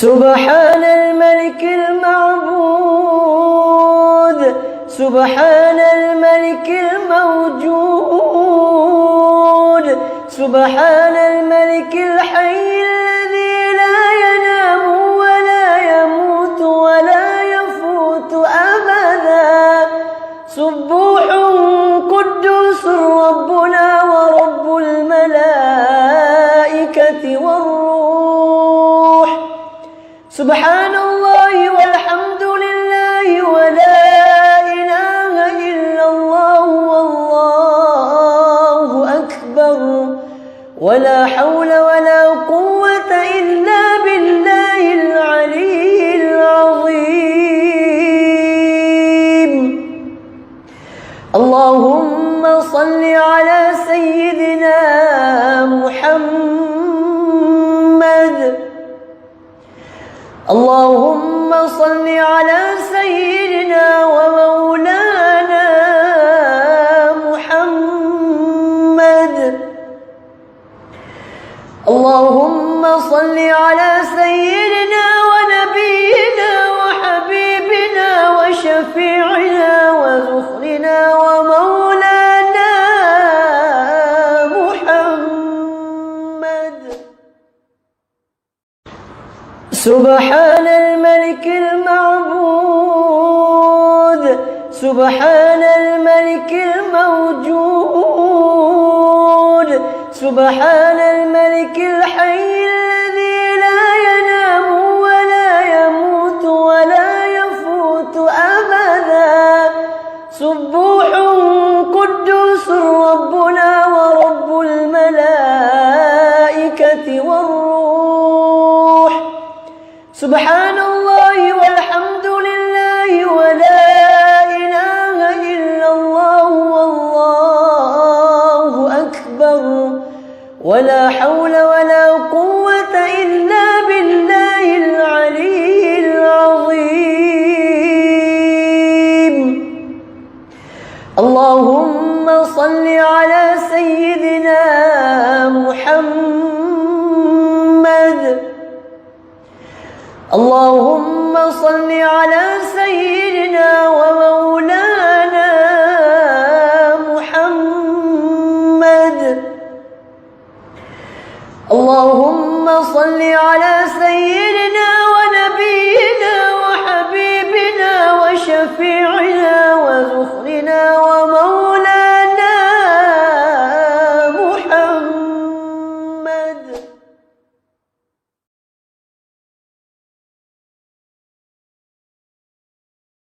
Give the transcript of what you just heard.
سبحان الملك المعبود، سبحان الملك الموجود، سبحان الملك الحي الذي لا ينام ولا يموت ولا يفوت أبدا. سبوح قدوس ربنا ورب الملائكة والروح. سبحان الله والحمد لله ولا إله إلا الله والله أكبر، ولا حول ولا قوة إلا بالله العلي العظيم. اللهم صل على سيدنا محمد، اللهم صل على سيدنا ومولانا محمد، اللهم صل على سيدنا ونبينا وحبيبنا وشفيعنا وذخرنا ومولانا محمد. سبحان الملك المعبود، سبحان الملك الموجود، سبحان الملك الحي الذي لا ينام ولا يموت ولا يفوت أبدا. سبوح قدوس ربنا ورب الملائكة والروح. سبحان الله والحمد لله ولا إله إلا الله والله أكبر، ولا حول ولا قوة إلا بالله العلي العظيم. اللهم صل على سيدنا محمد، اللهم صل على سيدنا ومولانا محمد، اللهم صل على سيدنا